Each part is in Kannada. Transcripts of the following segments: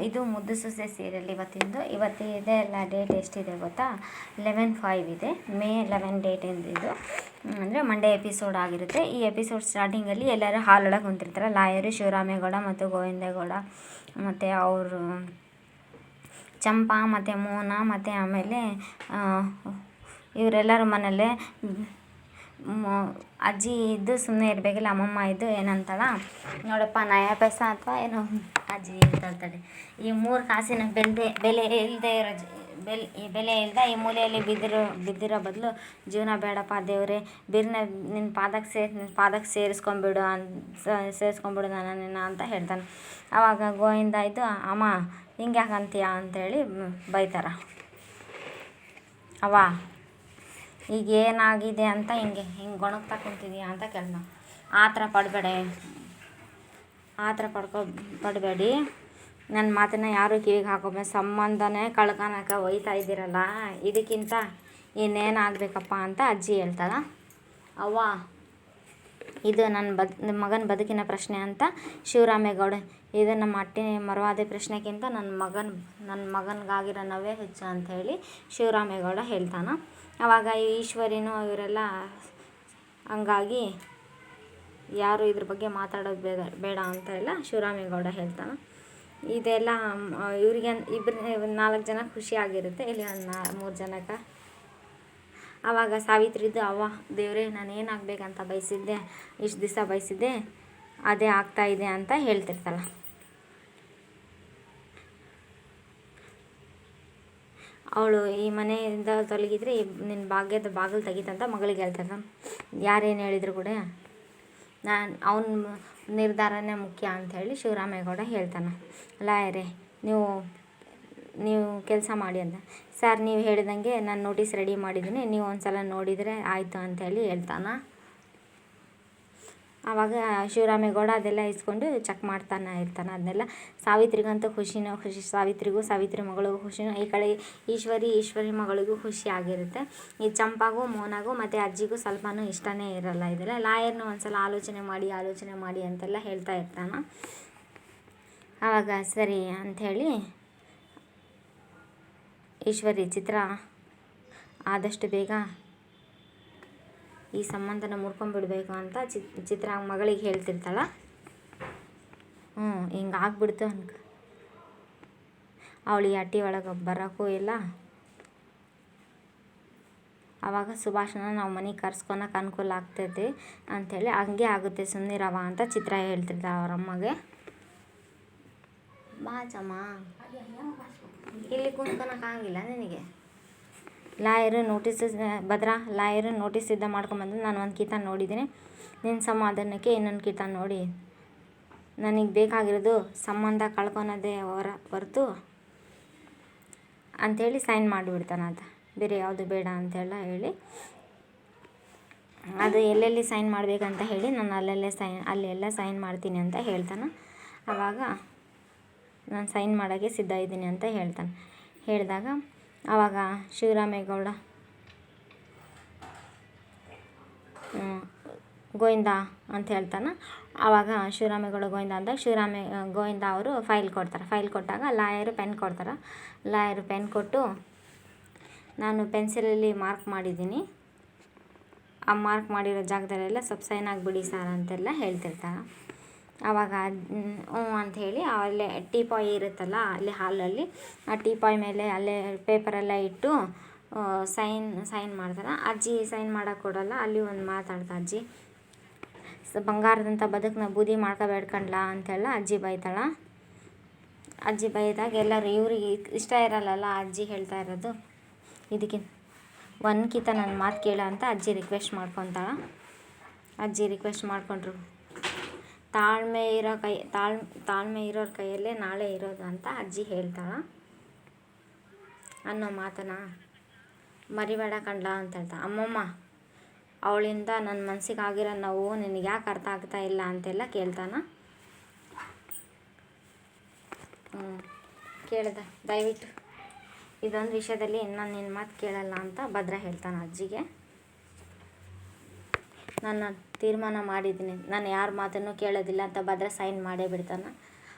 ಇದು ಮುದ್ದು ಸೊಸೆ ಸೀರಿಯಲ್ ಇವತ್ತಿದೆ ಎಲ್ಲ ಡೇಟ್ ಎಷ್ಟಿದೆ ಗೊತ್ತಾ? 11/5 ಇದೆ, ಮೇ 11 ಡೇಟ್ ಇದು. ಅಂದರೆ ಮಂಡೇ ಎಪಿಸೋಡ್ ಆಗಿರುತ್ತೆ. ಈ ಎಪಿಸೋಡ್ ಸ್ಟಾರ್ಟಿಂಗಲ್ಲಿ ಎಲ್ಲರೂ ಹಾಲ್ ಒಳಗೆ ಕುಂತಿರ್ತಾರೆ. ಲಾಯರು ಶಿವರಾಮೇಗೌಡ ಮತ್ತು ಗೋವಿಂದೇಗೌಡ ಮತ್ತು ಅವರು ಚಂಪಾ ಮತ್ತು ಮೋನ ಮತ್ತು ಆಮೇಲೆ ಇವರೆಲ್ಲರ ಮನೆಯಲ್ಲೇ ಅಜ್ಜಿ ಇದ್ದು ಸುಮ್ಮನೆ ಇರಬೇಕಿಲ್ಲ. ಅಮ್ಮಮ್ಮ ಇದ್ದು ಏನಂತಾಳ ನೋಡಪ್ಪ, ನಯಾ ಪೈಸಾ ಅಥವಾ ಏನೋ ಅಜ್ಜಿ ಹೇಳ್ತಾಳೆ, ಈ 3 ಕಾಸಿನ ಬೆಲೆ ಇಲ್ಲದೆ ಇರೋ ಬೆಲೆ ಇಲ್ಲದ ಈ ಮೂಲೆಯಲ್ಲಿ ಬಿದ್ದಿರೋ ಬದಲು ಜೀವನ ಬೇಡಪ್ಪ ದೇವ್ರೆ, ನಿನ್ನ ಪಾದಕ್ಕೆ ಸೇರಿಸ್ಕೊಂಬಿಡು ನನ್ನನ್ನು ಅಂತ ಹೇಳ್ತಾನೆ. ಆವಾಗ ಗೋವಿಂದ ಇದ್ದು, ಅಮ್ಮ ಹಿಂಗೆ ಯಾಕೆ ಅಂತೀಯ ಅಂತೇಳಿ ಬೈತಾರ. ಈಗ ಏನಾಗಿದೆ ಅಂತ ಹಿಂಗೆ ಗೊಣಗ್ತಾ ಕುಂತಿದೀಯ ಅಂತ ಕೇಳ್ದ. ಆ ಥರ ಪಡಬೇಡಿ, ನನ್ನ ಮಾತನ್ನ ಯಾರು ಕಿವಿಗೆ ಹಾಕೋಬೇಕು, ಸಂಬಂಧನೇ ಕಳ್ಕೊಳಕ್ಕೆ ಒಯ್ತಾ ಇದ್ದೀರಲ್ಲ, ಇದಕ್ಕಿಂತ ಇನ್ನೇನಾಗಬೇಕಪ್ಪ ಅಂತ ಅಜ್ಜಿ ಹೇಳ್ತಾಳ. ಇದು ನನ್ನ ಮಗನ ಬದುಕಿನ ಪ್ರಶ್ನೆ ಅಂತ ಶಿವರಾಮೇಗೌಡ, ಇದು ನಮ್ಮ ಅಟ್ಟಿನ ಮರವಾದ ಪ್ರಶ್ನೆಗಿಂತ ನನ್ನ ಮಗನಿಗಾಗಿರೋ ನೋವೇ ಹೆಚ್ಚು ಅಂಥೇಳಿ ಶಿವರಾಮೇಗೌಡ ಹೇಳ್ತಾನೆ. ಆವಾಗ ಈಶ್ವರಿನೂ ಇವರೆಲ್ಲ ಹಂಗಾಗಿ ಯಾರು ಇದ್ರ ಬಗ್ಗೆ ಮಾತಾಡೋದು ಬೇಡ ಅಂತ ಎಲ್ಲ ಶಿವರಾಮೇಗೌಡ ಹೇಳ್ತಾನೆ. ಇದೆಲ್ಲ ಇವರಿಗೆ 4 ಜನ ಖುಷಿಯಾಗಿರುತ್ತೆ. ಇಲ್ಲಿ ಒಂದು 3 ಜನಕ್ಕೆ. ಆವಾಗ ಸಾವಿತ್ರಿದ್ದು, ದೇವ್ರೇ ನಾನು ಏನಾಗಬೇಕಂತ ಬಯಸಿದ್ದೆ, ಇಷ್ಟು ದಿವಸ ಬಯಸಿದ್ದೆ, ಅದೇ ಆಗ್ತಾಯಿದೆ ಅಂತ ಹೇಳ್ತಿರ್ತಾಳೆ. ಅವಳು ಈ ಮನೆಯಿಂದ ತೊಲಗಿದ್ರೆ ನಿನ್ನ ಭಾಗ್ಯದ ಬಾಗಿಲು ತೆಗಿತಂತ ಮಗಳಿಗೆ ಹೇಳ್ತಾಳೆ. ಯಾರೇನು ಹೇಳಿದ್ರು ಕೂಡ ಅವನ ನಿರ್ಧಾರನೇ ಮುಖ್ಯ ಅಂಥೇಳಿ ಶಿವರಾಮೇಗೌಡ ಹೇಳ್ತಾನೆ. ಲಾಯರೇ, ನೀವು ಕೆಲಸ ಮಾಡಿ ಅಂತ. ಸರ್, ನೀವು ಹೇಳಿದಂಗೆ ನಾನು ನೋಟಿಸ್ ರೆಡಿ ಮಾಡಿದ್ದೀನಿ, ನೀವು ಒಂದು ಸಲ ನೋಡಿದರೆ ಆಯಿತು ಅಂಥೇಳಿ ಹೇಳ್ತಾನೆ. ಆವಾಗ ಶಿವರಾಮೇಗೌಡ ಅದೆಲ್ಲ ಇಸ್ಕೊಂಡು ಚೆಕ್ ಮಾಡ್ತಾನೆ ಇರ್ತಾನೆ. ಅದನ್ನೆಲ್ಲ ಸಾವಿತ್ರಿಗಂತೂ ಖುಷಿ, ಸಾವಿತ್ರಿ ಮಗಳಿಗೂ ಖುಷಿನೋ, ಈ ಕಡೆ ಈಶ್ವರಿ ಮಗಳಿಗೂ ಖುಷಿ ಆಗಿರುತ್ತೆ. ಈ ಚಂಪಾಗೂ ಮೋನಾಗೂ ಮತ್ತು ಅಜ್ಜಿಗೂ ಸ್ವಲ್ಪನೂ ಇಷ್ಟನೇ ಇರಲ್ಲ ಇದೆಲ್ಲ. ಲಾಯರ್ನು ಒಂದು ಸಲ ಆಲೋಚನೆ ಮಾಡಿ ಅಂತೆಲ್ಲ ಹೇಳ್ತಾ ಇರ್ತಾನೆ. ಆವಾಗ ಸರಿ ಅಂಥೇಳಿ ಚಿತ್ರ ಆದಷ್ಟು ಬೇಗ ಈ ಸಂಬಂಧನ ಮುರ್ಕೊಂಡ್ಬಿಡ್ಬೇಕು ಅಂತ ಚಿತ್ರ ಮಗಳಿಗೆ ಹೇಳ್ತಿರ್ತಾಳೆ. ಹಿಂಗೆ ಆಗ್ಬಿಡ್ತು ಅವಳು ಈ ಅಟ್ಟಿ ಒಳಗೆ ಬರೋಕ್ಕೂ ಇಲ್ಲ. ಆವಾಗ ಸುಭಾಷನ ನಾವು ಮನೆಗೆ ಕರ್ಸ್ಕೊಳಕ್ಕೆ ಅನುಕೂಲ ಆಗ್ತೈತಿ ಅಂಥೇಳಿ, ಹಂಗೆ ಆಗುತ್ತೆ ಸುಮ್ಮನಿರವ ಅಂತ ಚಿತ್ರ ಹೇಳ್ತಿರ್ತಾಳೆ ಅವರಮ್ಮಗೆ. ಬಾಚಮ್ಮ, ಇಲ್ಲಿ ಕುಂತ್ಕೊಳಕ್ಕಾಗಿಲ್ಲ ನಿನಗೆ. ಲಾಯರು ನೋಟಿಸ್ ಸಿದ್ಧ ಮಾಡ್ಕೊಂಬಂದು ನಾನು ಒಂದು ಕಿತ ನೋಡಿದ್ದೀನಿ, ನಿನ್ನ ಸಮಾಧಾನಕ್ಕೆ ಇನ್ನೊಂದು ಕಿತ ನೋಡಿ, ನನಗೆ ಬೇಕಾಗಿರೋದು ಸಂಬಂಧ ಕಳ್ಕೊಳೋದೇ ಹೊರತು ಅಂಥೇಳಿ ಸೈನ್ ಮಾಡಿಬಿಡ್ತಾನೆ. ಅದು ಬೇರೆ ಯಾವುದು ಬೇಡ ಅಂತೆಲ್ಲ ಹೇಳಿ, ಅದು ಎಲ್ಲೆಲ್ಲಿ ಸೈನ್ ಮಾಡಬೇಕಂತ ಹೇಳಿ ನಾನು ಅಲ್ಲೆಲ್ಲ ಸೈನ್ ಮಾಡ್ತೀನಿ ಅಂತ ಹೇಳ್ತಾನೆ. ಆವಾಗ ನಾನು ಸೈನ್ ಮಾಡೋಕ್ಕೆ ಸಿದ್ಧ ಇದ್ದೀನಿ ಅಂತ ಹೇಳ್ತಾನೆ. ಹೇಳಿದಾಗ ಆವಾಗ ಶಿವರಾಮೇಗೌಡ ಗೋವಿಂದ ಅಂತ ಹೇಳ್ತಾನೆ. ಆವಾಗ ಶಿವರಾಮೇಗೌಡ ಗೋವಿಂದ ಅಂದಾಗ ಗೋವಿಂದ ಅವರು ಫೈಲ್ ಕೊಟ್ಟಾಗ ಲಾಯರು ಪೆನ್ ಕೊಡ್ತಾರೆ. ಲಾಯರು ಪೆನ್ ಕೊಟ್ಟು, ನಾನು ಪೆನ್ಸಿಲಲ್ಲಿ ಮಾರ್ಕ್ ಮಾಡಿದ್ದೀನಿ, ಆ ಮಾರ್ಕ್ ಮಾಡಿರೋ ಜಾಗದಲ್ಲೆಲ್ಲ ಸ್ವಲ್ಪ ಸೈನ್ ಆಗಿಬಿಡಿ ಸರ್ ಅಂತೆಲ್ಲ ಹೇಳ್ತಿರ್ತಾರೆ. ಆವಾಗ ಅಂಥೇಳಿ ಅಲ್ಲೇ ಟೀಪಾಯ್ ಇರುತ್ತಲ್ಲ ಅಲ್ಲಿ ಹಾಲಲ್ಲಿ, ಆ ಟೀಪಾಯ್ ಮೇಲೆ ಅಲ್ಲೇ ಪೇಪರೆಲ್ಲ ಇಟ್ಟು ಸೈನ್ ಮಾಡ್ತಾರೆ. ಅಜ್ಜಿ ಸೈನ್ ಮಾಡೋಕ್ಕೆ ಕೊಡೋಲ್ಲ. ಅಲ್ಲಿ ಒಂದು ಮಾತಾಡ್ತಾ ಅಜ್ಜಿ, ಬಂಗಾರದಂಥ ಬದುಕನ್ನ ಬೂದಿ ಮಾಡ್ಕೊಬೇಡ್ಕಂಡ್ಲ ಅಂತೆಲ್ಲ ಅಜ್ಜಿ ಬೈತಾಳೆ. ಅಜ್ಜಿ ಬೈದಾಗ ಎಲ್ಲರೂ ಇವ್ರಿಗೆ ಇಷ್ಟ ಇರಲ್ಲಲ್ಲ ಅಜ್ಜಿ ಹೇಳ್ತಾ ಇರೋದು, ಇದಕ್ಕೆ ಒಂದ್ಕಿತ ನನ್ನ ಮಾತು ಕೇಳ ಅಂತ ಅಜ್ಜಿ ರಿಕ್ವೆಸ್ಟ್ ಮಾಡ್ಕೊತಾಳೆ. ಅಜ್ಜಿ ರಿಕ್ವೆಸ್ಟ್ ಮಾಡಿಕೊಂಡ್ರು, ತಾಳ್ಮೆ ಇರೋರ ಕೈಯಲ್ಲೇ ನಾಳೆ ಇರೋದು ಅಂತ ಅಜ್ಜಿ ಹೇಳ್ತಾಳೆ. ಅನ್ನೋ ಮಾತನ್ನ ಮರಿಬೇಡ ಕಂಡ್ಲ ಅಂತ ಹೇಳ್ತಾಳೆ. ಅಮ್ಮಮ್ಮ, ಅವಳಿಂದ ನನ್ನ ಮನಸ್ಸಿಗೆ ಆಗಿರೋ ನೋವು ನಿನಗೆ ಯಾಕೆ ಅರ್ಥ ಆಗ್ತಾ ಇಲ್ಲ ಅಂತೆಲ್ಲ ಕೇಳ್ತಾನೆ. ಕೇಳ್ದೆ, ದಯವಿಟ್ಟು ಇದೊಂದು ವಿಷಯದಲ್ಲಿ ನಾನು ನಿನ್ನ ಮಾತು ಕೇಳಲ್ಲ ಅಂತ ಭದ್ರ ಹೇಳ್ತಾನೆ ಅಜ್ಜಿಗೆ. ನಾನು ತೀರ್ಮಾನ ಮಾಡಿದ್ದೀನಿ, ನಾನು ಯಾರ ಮಾತನ್ನು ಕೇಳೋದಿಲ್ಲ ಅಂತ ಭದ್ರ ಸೈನ್ ಮಾಡೇ ಬಿಡ್ತಾನೆ.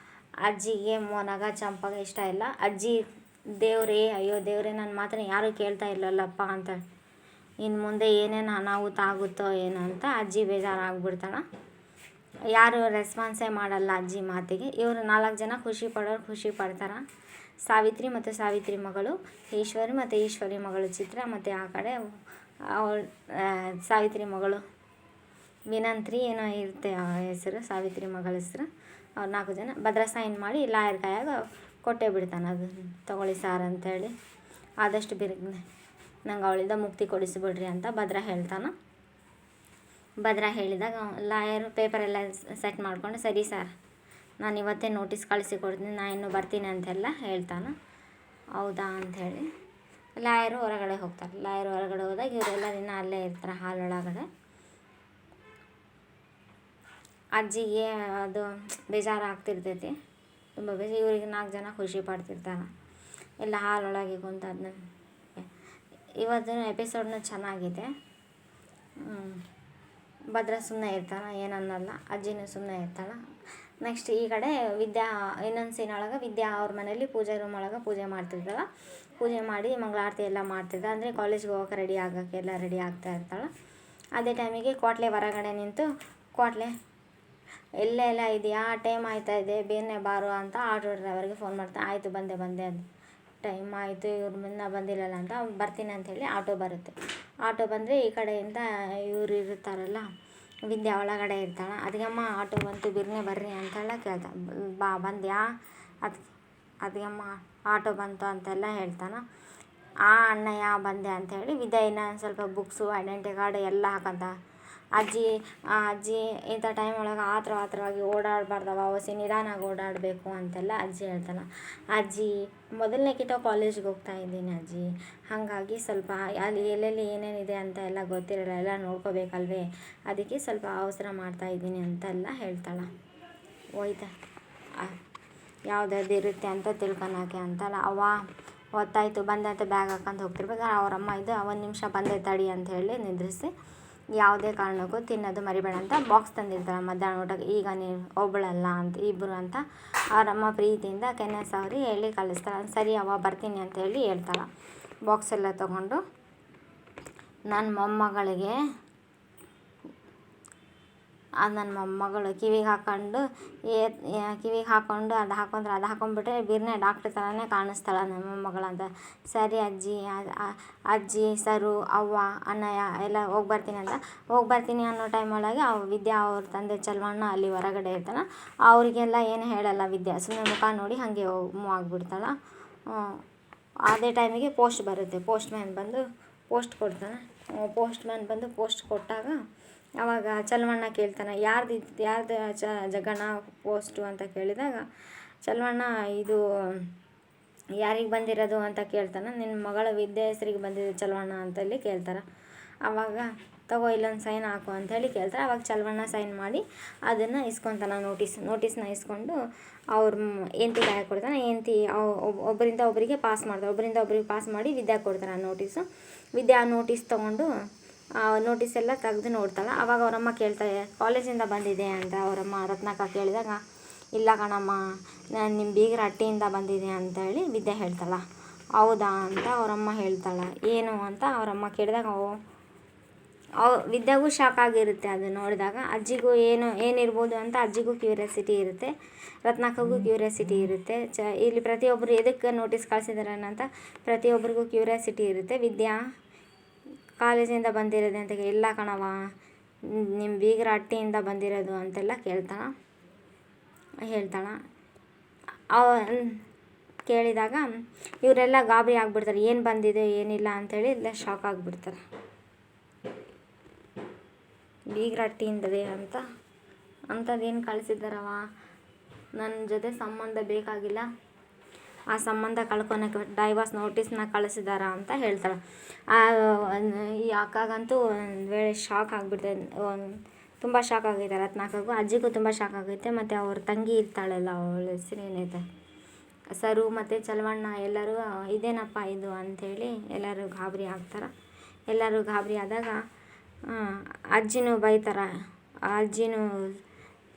ಅಜ್ಜಿಗೆ ಮೊನಗ ಚಂಪಗ ಇಷ್ಟ ಇಲ್ಲ. ಅಜ್ಜಿ ದೇವ್ರೇ, ಅಯ್ಯೋ ದೇವ್ರೇ, ನನ್ನ ಮಾತನ್ನ ಯಾರೂ ಕೇಳ್ತಾ ಇಲ್ಲಲ್ಲಪ್ಪ ಅಂತ, ಇನ್ನು ಮುಂದೆ ಏನೇನು ಅನಾಹುತ ಆಗುತ್ತೋ ಏನೋ ಅಂತ ಅಜ್ಜಿ ಬೇಜಾರಾಗ್ಬಿಡ್ತಾಳೆ. ಯಾರು ರೆಸ್ಪಾನ್ಸೇ ಮಾಡಲ್ಲ ಅಜ್ಜಿ ಮಾತಿಗೆ. ಇವರು 4 ಜನ ಖುಷಿ ಪಡೋರು ಖುಷಿ ಪಡ್ತಾರೆ. ಸಾವಿತ್ರಿ ಮತ್ತು ಸಾವಿತ್ರಿ ಮಗಳು ಈಶ್ವರಿ ಮತ್ತು ಈಶ್ವರಿ ಮಗಳು ಚಿತ್ರ, ಮತ್ತು ಆ ಕಡೆ ಅವಳು ಸಾವಿತ್ರಿ ಮಗಳು ವಿನಂತ್ರಿ ಏನೋ ಇರುತ್ತೆ ಆ ಹೆಸರು, ಸಾವಿತ್ರಿ ಮಗಳ ಹೆಸರು. ಅವ್ರು 4 ಜನ ಭದ್ರ ಸೈನ್ ಮಾಡಿ ಲಾಯರ್ ಕೈಯಾಗ ಕೊಟ್ಟೇ ಬಿಡ್ತಾನೆ. ಅದು ತೊಗೊಳ್ಳಿ ಸಾರ್ ಅಂತೇಳಿ, ಆದಷ್ಟು ಬಿರುಗ್ನೆ ನಂಗೆ ಅವಳಿಂದ ಮುಕ್ತಿ ಕೊಡಿಸಿಬಿಡ್ರಿ ಅಂತ ಭದ್ರ ಹೇಳ್ತಾನೆ. ಭದ್ರ ಹೇಳಿದಾಗ ಲಾಯರು ಪೇಪರೆಲ್ಲ ಸೆಟ್ ಮಾಡ್ಕೊಂಡು, ಸರಿ ಸರ್, ನಾನು ಇವತ್ತೇ ನೋಟಿಸ್ ಕಳಿಸಿ ಕೊಡ್ತೀನಿ, ನಾನು ಇನ್ನೂ ಬರ್ತೀನಿ ಅಂತೆಲ್ಲ ಹೇಳ್ತಾನೆ. ಹೌದಾ ಅಂಥೇಳಿ ಲಾಯರು ಹೊರಗಡೆ ಹೋಗ್ತಾರೆ. ಲಾಯರು ಹೊರಗಡೆ ಹೋದಾಗ ಇವರೆಲ್ಲ ದಿನ ಅಲ್ಲೇ ಇರ್ತಾರೆ ಹಾಲೊಳಗಡೆ. ಅಜ್ಜಿಗೆ ಅದು ಬೇಜಾರಾಗ್ತಿರ್ತೈತಿ, ತುಂಬ ಬೇಜಾರು. ಇವ್ರಿಗೆ 4 ಜನ ಖುಷಿ ಪಡ್ತಿರ್ತಾರೆ ಎಲ್ಲ ಹಾಲೊಳಗೆ ಕುಂತು. ಅದನ್ನ ಇವತ್ತಿನ ಎಪಿಸೋಡ್ನ ಚೆನ್ನಾಗಿದೆ. ಭದ್ರ ಸುಮ್ಮನೆ ಇರ್ತಾನೆ, ಏನನ್ನಲ್ಲ. ಅಜ್ಜಿನೂ ಸುಮ್ಮನೆ ಇರ್ತಾಳೆ. ನೆಕ್ಸ್ಟ್ ಈ ಕಡೆ ವಿದ್ಯಾ ಇನ್ನೊಂದು ಸೀನೊಳಗೆ ವಿದ್ಯಾ ಅವ್ರ ಮನೇಲಿ ಪೂಜೆ ರೂಮ್ ಒಳಗೆ ಪೂಜೆ ಮಾಡ್ತಿರ್ತಾಳೆ. ಪೂಜೆ ಮಾಡಿ ಮಂಗಳಾರತಿ ಎಲ್ಲ ಮಾಡ್ತಿರ್ತಾಳೆ. ಅಂದರೆ ಕಾಲೇಜ್ಗೆ ಹೋಗೋಕೆ ರೆಡಿ ಆಗೋಕ್ಕೆ ಎಲ್ಲ ರೆಡಿ ಆಗ್ತಾ ಇರ್ತಾಳೆ. ಅದೇ ಟೈಮಿಗೆ ಕ್ವಾಟ್ಲೆ ಹೊರಗಡೆ ನಿಂತು, ಕ್ವಾಟ್ಲೆ ಎಲ್ಲೆಲ್ಲ ಇದೆಯಾ, ಟೈಮ್ ಆಯ್ತಾ ಇದೆ, ಬೇಗನೆ ಬಾರು ಅಂತ ಆಟೋ ಡ್ರೈವರ್ಗೆ ಫೋನ್ ಮಾಡ್ತಾನೆ. ಆಯಿತು ಬಂದೆ ಅದು ಟೈಮ್ ಆಯಿತು, ಇವ್ರು ಮುನ್ನ ಬಂದಿಲ್ಲಲ್ಲ ಅಂತ. ಅವ್ನು ಬರ್ತೀನಿ ಅಂಥೇಳಿ ಆಟೋ ಬರುತ್ತೆ. ಆಟೋ ಬಂದರೆ ಈ ಕಡೆಯಿಂದ ಇವ್ರು ಇರ್ತಾರಲ್ಲ, ವಿದ್ಯಾ ಒಳಗಡೆ ಇರ್ತಾಳೆ. ಅದಕ್ಕಮ್ಮ ಆಟೋ ಬಂತು ಬಿರ್ನೆ ಬರ್ರಿ ಅಂತೆಲ್ಲ ಕೇಳ್ತಾನೆ. ಬಂದ್ಯಾ, ಅದಕ್ಕಮ್ಮ ಆಟೋ ಬಂತು ಅಂತೆಲ್ಲ ಹೇಳ್ತಾನೆ. ಅಣ್ಣಯ್ಯ ಬಂದೆ ಅಂಥೇಳಿ ವಿದ್ಯಾ ಇನ್ನೂ ಸ್ವಲ್ಪ ಬುಕ್ಸು, ಐಡೆಂಟಿ ಕಾರ್ಡ್ ಎಲ್ಲ ಹಾಕಂತ. ಅಜ್ಜಿ ಇಂಥ ಟೈಮ್ ಒಳಗೆ ಆತ್ರವಾಗಿ ಓಡಾಡಬಾರ್ದವ, ಹೊಸಿ ನಿಧಾನಾಗಿ ಓಡಾಡಬೇಕು ಅಂತೆಲ್ಲ ಅಜ್ಜಿ ಹೇಳ್ತಾನೆ. ಅಜ್ಜಿ ಮೊದಲನೇ ಕಿಟ ಕಾಲೇಜ್ಗೆ ಹೋಗ್ತಾ ಇದ್ದೀನಿ ಅಜ್ಜಿ, ಹಾಗಾಗಿ ಸ್ವಲ್ಪ ಅಲ್ಲಿ ಎಲ್ಲೆಲ್ಲಿ ಏನೇನಿದೆ ಅಂತ ಎಲ್ಲ ಗೊತ್ತಿರಲ್ಲ, ಎಲ್ಲ ನೋಡ್ಕೋಬೇಕಲ್ವೇ, ಅದಕ್ಕೆ ಸ್ವಲ್ಪ ಅವಸರ ಮಾಡ್ತಾಯಿದ್ದೀನಿ ಅಂತೆಲ್ಲ ಹೇಳ್ತಾಳೆ. ಹೋಯ್ತಾ ಯಾವುದಾದ್ರು ಇರುತ್ತೆ ಅಂತ ತಿಳ್ಕೊಳಕ್ಕೆ ಅಂತಲ್ಲ. ಅವ್ವ ಹೊತ್ತಾಯಿತು ಬಂದೆ ಅಂತ ಬ್ಯಾಗ್ ಹಾಕೊಂಡು ಹೋಗ್ತಿರ್ಬೇಕಾದ್ರೆ ಅವರಮ್ಮ ಇದು 1 ನಿಮಿಷ ಬಂದೆ ತಡಿ ಅಂತ ಹೇಳಿ ನಿಂದ್ರಿಸಿ, ಯಾವುದೇ ಕಾರಣಕ್ಕೂ ತಿನ್ನೋದು ಮರಿಬೇಡ ಅಂತ ಬಾಕ್ಸ್ ತಂದಿರ್ತಾಳೆ ಮಧ್ಯಾಹ್ನ ಊಟಕ್ಕೆ. ಈಗ ನೀನು ಒಬ್ಬಳಲ್ಲ ಅಂತ, ಇಬ್ಬರು ಅಂತ ಅವರಮ್ಮ ಪ್ರೀತಿಯಿಂದ ಕೆನ್ನೆ ಸಾರಿ ಹೇಳಿ ಕಳಿಸ್ತಾಳೆ. ಸರಿ ಅವ್ವ ಬರ್ತೀನಿ ಅಂತ ಹೇಳಿ ಹೇಳ್ತಾಳೆ. ಬಾಕ್ಸ್ ಎಲ್ಲ ತೊಗೊಂಡು ನನ್ನ ಮೊಮ್ಮಗಳಿಗೆ ನನ್ನ ಮೊಮ್ಮಗಳು ಕಿವಿಗೆ ಹಾಕ್ಕೊಂಡು ಅದು ಹಾಕೊಂಡ್ಬಿಟ್ರೆ ಬಿರ್ನೆ ಡಾಕ್ಟ್ರ್ ಥರನೇ ಕಾಣಿಸ್ತಾಳೆ ನನ್ನ ಮೊಮ್ಮಗಳಂತ. ಸರಿ ಅಜ್ಜಿ ಸರು ಅವ್ವ ಅಣ್ಣಯ್ಯ ಎಲ್ಲ ಹೋಗಿ ಬರ್ತೀನಿ ಅನ್ನೋ ಟೈಮ್ ಒಳಗೆ ವಿದ್ಯಾ ಅವ್ರ ತಂದೆ ಚಲವಣ್ಣ ಅಲ್ಲಿ ಹೊರಗಡೆ ಇರ್ತಾನೆ. ಅವರಿಗೆಲ್ಲ ಏನು ಹೇಳಲ್ಲ ವಿದ್ಯಾ, ಸುಮ್ಮನೆ ಮುಖ ನೋಡಿ ಹಾಗೆ ಮೂವ್ ಆಗಿಬಿಡ್ತಾಳೆ. ಅದೇ ಟೈಮಿಗೆ ಪೋಸ್ಟ್ ಬರುತ್ತೆ. ಪೋಸ್ಟ್ ಮ್ಯಾನ್ ಬಂದು ಪೋಸ್ಟ್ ಕೊಟ್ಟಾಗ ಆವಾಗ ಚಲವಣ್ಣ ಕೇಳ್ತಾನೆ, ಯಾರ್ದು ಜಗಣ್ಣ ಪೋಸ್ಟು ಅಂತ ಕೇಳಿದಾಗ ಚಲವಣ್ಣ ಇದು ಯಾರಿಗೆ ಬಂದಿರೋದು ಅಂತ ಕೇಳ್ತಾನೆ. ನಿನ್ನ ಮಗಳ ವಿದ್ಯೆ ಹೆಸರಿಗೆ ಬಂದಿದೆ ಚಲವಣ್ಣ ಅಂತೇಳಿ ಕೇಳ್ತಾರೆ. ಆವಾಗ ತಗೋ ಇಲ್ಲೊಂದು ಸೈನ್ ಹಾಕು ಅಂಥೇಳಿ ಕೇಳ್ತಾರೆ. ಆವಾಗ ಚಲವಣ್ಣ ಸೈನ್ ಮಾಡಿ ಅದನ್ನು ಇಸ್ಕೊತಾನೆ. ನೋಟಿಸ್ನ ಇಸ್ಕೊಂಡು ಅವ್ರ ಹೆಂಡ್ತಿಗೆ ಹಾಕಿ ಕೊಡ್ತಾನೆ. ಹೆಂಡ್ತಿ ಒಬ್ಬರಿಂದ ಒಬ್ಬರಿಗೆ ಪಾಸ್ ಮಾಡಿ ವಿದ್ಯಾ ಕೊಡ್ತಾರೆ ಆ ನೋಟಿಸು. ವಿದ್ಯಾ ನೋಟಿಸ್ ತೊಗೊಂಡು ನೋಟಿಸ್ ಎಲ್ಲ ತೆಗೆದು ನೋಡ್ತಾಳೆ. ಆವಾಗ ಅವರಮ್ಮ ಕೇಳ್ತಾರೆ, ಕಾಲೇಜಿಂದ ಬಂದಿದೆ ಅಂತ ಅವರಮ್ಮ ರತ್ನಾಕ ಕೇಳಿದಾಗ, ಇಲ್ಲ ಕಣಮ್ಮ, ನಾನು ನಿಮ್ಮ ಬೀಗರ ಹಟ್ಟಿಯಿಂದ ಬಂದಿದೆ ಅಂತೇಳಿ ವಿದ್ಯಾ ಹೇಳ್ತಾಳೆ. ಹೌದಾ ಅಂತ ಅವರಮ್ಮ ಹೇಳ್ತಾಳೆ. ಏನು ಅಂತ ಅವರಮ್ಮ ಕೇಳಿದಾಗ ವಿದ್ಯಾಗೂ ಶಾಕ್ ಆಗಿರುತ್ತೆ ಅದು ನೋಡಿದಾಗ. ಅಜ್ಜಿಗೂ ಏನಿರ್ಬೋದು ಅಂತ ಅಜ್ಜಿಗೂ ಕ್ಯೂರಿಯಾಸಿಟಿ ಇರುತ್ತೆ, ರತ್ನಾಕಗೂ ಕ್ಯೂರಿಯಾಸಿಟಿ ಇರುತ್ತೆ. ಇಲ್ಲಿ ಪ್ರತಿಯೊಬ್ಬರು ಎದಕ್ಕೆ ನೋಟಿಸ್ ಕಳಿಸಿದಾರೆ ಅಂತ ಪ್ರತಿಯೊಬ್ಬರಿಗೂ ಕ್ಯೂರಿಯಾಸಿಟಿ ಇರುತ್ತೆ. ವಿದ್ಯಾ ಕಾಲೇಜಿಂದ ಬಂದಿರೋದು ಅಂತ, ಇಲ್ಲ ಕಣವ, ನಿಮ್ಮ ಬೀಗರ ಹಟ್ಟಿಯಿಂದ ಬಂದಿರೋದು ಅಂತೆಲ್ಲ ಹೇಳ್ತಾಳೆ. ಕೇಳಿದಾಗ ಇವರೆಲ್ಲ ಗಾಬರಿ ಆಗಿಬಿಡ್ತಾರೆ, ಏನು ಬಂದಿದೆ ಏನಿಲ್ಲ ಅಂಥೇಳಿ ಎಲ್ಲ ಶಾಕ್ ಆಗಿಬಿಡ್ತಾರೆ. ಬೀಗರ ಹಟ್ಟಿಯಿಂದಲೇ ಅಂಥದ್ದೇನು ಕಳಿಸಿದ್ದಾರವ, ನನ್ನ ಜೊತೆ ಸಂಬಂಧ ಬೇಕಾಗಿಲ್ಲ, ಆ ಸಂಬಂಧ ಕಳ್ಕೊಳಕ್ಕೆ ಡೈವರ್ಸ್ ನೋಟಿಸ್ನ ಕಳಿಸಿದಾರ ಅಂತ ಹೇಳ್ತಾಳೆ. ಈ ಅಕ್ಕಗಂತೂ ಒಂದು ವೇಳೆ ಶಾಕ್ ಆಗಿಬಿಡ್ತದೆ, ತುಂಬ ಶಾಕ್ ಆಗೈತೆ ರತ್ನಾಕಗೂ. ಅಜ್ಜಿಗೂ ತುಂಬ ಶಾಕ್ ಆಗೈತೆ. ಮತ್ತು ಅವ್ರ ತಂಗಿ ಇರ್ತಾಳಲ್ಲ, ಅವಳ ಹೆಸರು ಏನೈತೆ, ಸರು ಮತ್ತು ಚಲವಣ್ಣ ಎಲ್ಲರೂ ಇದೇನಪ್ಪ ಇದು ಅಂಥೇಳಿ ಎಲ್ಲರೂ ಗಾಬರಿ ಆಗ್ತಾರೆ. ಎಲ್ಲರೂ ಗಾಬರಿ ಆದಾಗ ಅಜ್ಜಿನೂ ಬೈತಾರೆ. ಅಜ್ಜಿನೂ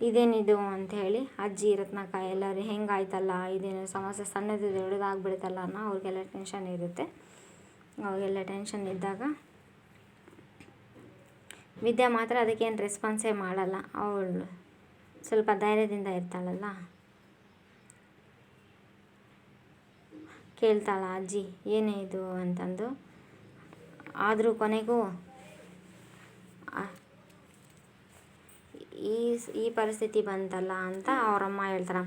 ಇದೇನಿದು ಅಂತ ಹೇಳಿ ಅಜ್ಜಿ ರತ್ನಕ್ಕ ಎಲ್ಲರೂ ಹೆಂಗಾಯ್ತಲ್ಲ, ಇದೇನು ಸಮಸ್ಯೆ ಸಣ್ಣದು ದೊಡ್ಡದಾಗ್ಬಿಡುತ್ತಲ್ಲ ಅನ್ನೋ ಅವ್ರಿಗೆಲ್ಲ ಟೆನ್ಷನ್ ಇರುತ್ತೆ. ಅವಾಗೆಲ್ಲ ಟೆನ್ಷನ್ ಇದ್ದಾಗ ವಿದ್ಯಾ ಮಾತ್ರ ಅದಕ್ಕೇನು ರೆಸ್ಪಾನ್ಸೇ ಮಾಡಲ್ಲ. ಅವಳು ಸ್ವಲ್ಪ ಧೈರ್ಯದಿಂದ ಇರ್ತಾಳಲ್ಲ, ಕೇಳ್ತಾಳ ಅಜ್ಜಿ ಏನೇ ಇದು ಅಂತಂದು. ಆದರೂ ಕೊನೆಗೂ ಈ ಪರಿಸ್ಥಿತಿ ಬಂತಲ್ಲ ಅಂತ ಅವರಮ್ಮ ಹೇಳ್ತಾರೆ.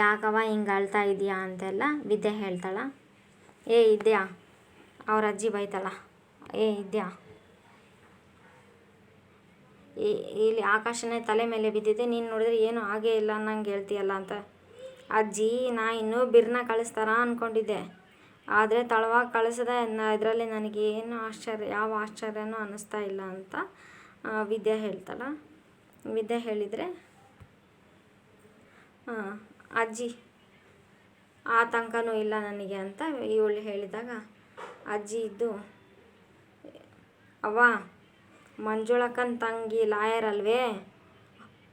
ಯಾಕವ ಹಿಂಗೆ ಅಳ್ತಾ ಇದೆಯಾ ಅಂತೆಲ್ಲ ವಿದ್ಯಾ ಹೇಳ್ತಾಳ. ಇದ್ಯಾ ಅವ್ರ ಅಜ್ಜಿ ಬೈತಾಳ, ಇದ್ಯಾ ಇಲ್ಲಿ ಆಕಾಶನೇ ತಲೆ ಮೇಲೆ ಬಿದ್ದಿದೆ, ನೀನು ನೋಡಿದ್ರೆ ಏನು ಆಗೇ ಇಲ್ಲ ಅನ್ನಂಗೆ ಹೇಳ್ತೀಯಲ್ಲ ಅಂತ. ಅಜ್ಜಿ ನಾ ಇನ್ನೂ ಬಿರ್ನ ಕಳಿಸ್ತಾರ ಅಂದ್ಕೊಂಡಿದ್ದೆ, ಆದರೆ ತಳವಾಗಿ ಕಳಿಸಿದೆ. ಇದರಲ್ಲಿ ನನಗೇನು ಯಾವ ಆಶ್ಚರ್ಯನೂ ಅನ್ನಿಸ್ತಾ ಇಲ್ಲ ಅಂತ ವಿದ್ಯಾ ಹೇಳ್ತಾಳೆ. ವಿದ್ಯಾ ಹೇಳಿದರೆ ಅಜ್ಜಿ ಆತಂಕನೂ ಇಲ್ಲ ನನಗೆ ಅಂತ ಇವಳು ಹೇಳಿದಾಗ ಅಜ್ಜಿ ಇದ್ದು, ಅವ್ವ ಮಂಜುಳಕ್ಕನ ತಂಗಿ ಲಾಯರ್ ಅಲ್ವೇ,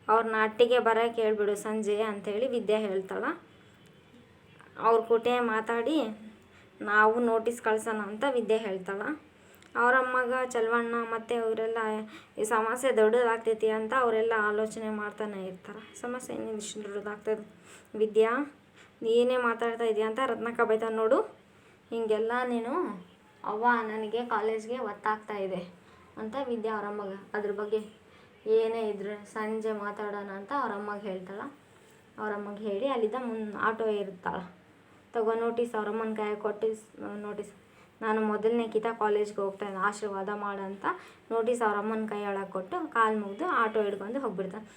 ಅವ್ರನ್ನ ಅಟ್ಟಿಗೆ ಬರೋಕ್ಕೆ ಹೇಳ್ಬಿಡು ಸಂಜೆ ಅಂಥೇಳಿ ವಿದ್ಯಾ ಹೇಳ್ತಾಳೆ. ಅವ್ರ ಕೂಟೆ ಮಾತಾಡಿ ನಾವು ನೋಟಿಸ್ ಕಳ್ಸೋಣ ಅಂತ ವಿದ್ಯಾ ಹೇಳ್ತಾಳೆ. ಅವರಮ್ಮಗ ಚಲವಣ್ಣ ಮತ್ತು ಅವರೆಲ್ಲ ಈ ಸಮಸ್ಯೆ ದೊಡ್ಡದಾಗ್ತೈತಿ ಅಂತ ಅವರೆಲ್ಲ ಆಲೋಚನೆ ಮಾಡ್ತಾನೆ ಇರ್ತಾರೆ. ಸಮಸ್ಯೆ ಏನಿದೆ ಇಷ್ಟು ದೊಡ್ಡದಾಗ್ತದೆ ವಿದ್ಯಾ, ನೀನೇ ಮಾತಾಡ್ತಾ ಇದೆಯಾ ಅಂತ ರತ್ನಕ್ಕ ಬೈತಾನೆ. ನೋಡು ಹೀಗೆಲ್ಲ ನೀನು ಅವ್ವ ನನಗೆ ಕಾಲೇಜ್ಗೆ ಒತ್ತಾಗ್ತಾ ಇದೆ ಅಂತ ವಿದ್ಯಾ ಅವರಮ್ಮಗೆ ಅದ್ರ ಬಗ್ಗೆ ಏನೇ ಇದ್ರೆ ಸಂಜೆ ಮಾತಾಡೋಣ ಅಂತ ಅವರಮ್ಮಗೆ ಹೇಳ್ತಾಳೆ. ಅವರಮ್ಮಗೆ ಹೇಳಿ ಅಲ್ಲಿದ್ದ ಆಟೋ ಇರ್ತಾಳೆ, ತಗೋ ನೋಟಿಸ್ ಅವರಮ್ಮನ ಕೈ ಕೊಟ್ಟು ನೋಟಿಸ್, ನಾನು ಮೊದಲನೇ ಕಾಲೇಜ್ಗೆ ಹೋಗ್ತಾಯಿದ್ದೆ ಆಶೀರ್ವಾದ ಮಾಡಂತ ನೋಟಿಸ್ ಅವರಮ್ಮನ ಕೈ ಒಳಗೆ ಕೊಟ್ಟು ಕಾಲು ಮುಗಿದು ಆಟೋ ಹಿಡ್ಕೊಂಡು ಹೋಗ್ಬಿಡ್ತಾನೆ.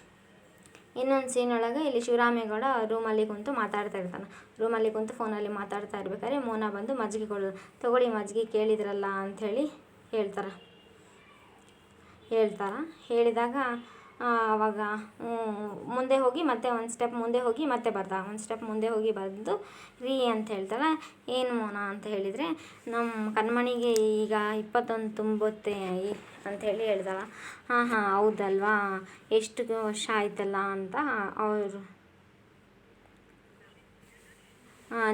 ಇನ್ನೊಂದು ಸೀನ್ ಒಳಗೆ ಇಲ್ಲಿ ಶಿವರಾಮೇಗೌಡ ರೂಮಲ್ಲಿ ಕುಂತು ಮಾತಾಡ್ತಾ ಇರ್ತಾನೆ. ರೂಮಲ್ಲಿ ಕುಂತು ಫೋನಲ್ಲಿ ಮಾತಾಡ್ತಾ ಇರ್ಬೇಕಾದ್ರೆ ಮೋನ ಬಂದು ಮಜ್ಜಿಗೆ ಕೊಡೋದು, ತಗೊಳ್ಳಿ ಮಜ್ಜಿಗೆ ಕೇಳಿದ್ರಲ್ಲ ಅಂಥೇಳಿ ಹೇಳಿದಾಗ ಆವಾಗ ಮುಂದೆ ಹೋಗಿ ಮತ್ತೆ ಒಂದು ಸ್ಟೆಪ್ ಮುಂದೆ ಹೋಗಿ ಮತ್ತೆ ಬರ್ತಾಳೆ. ಒಂದು ಸ್ಟೆಪ್ ಮುಂದೆ ಹೋಗಿ ಬಂದು ರೀ ಅಂತ ಹೇಳ್ತಾಳೆ. ಏನು ಮೋನ ಅಂತ ಹೇಳಿದರೆ, ನಮ್ಮ ಕಣ್ಮಣಿಗೆ ಈಗ 21 ತುಂಬುತ್ತೆ ಅಂಥೇಳಿ ಹೇಳ್ತಾಳೆ. ಹಾಂ ಹೌದಲ್ವಾ, ಎಷ್ಟು ವರ್ಷ ಆಯ್ತಲ್ಲ ಅಂತ ಅವರು,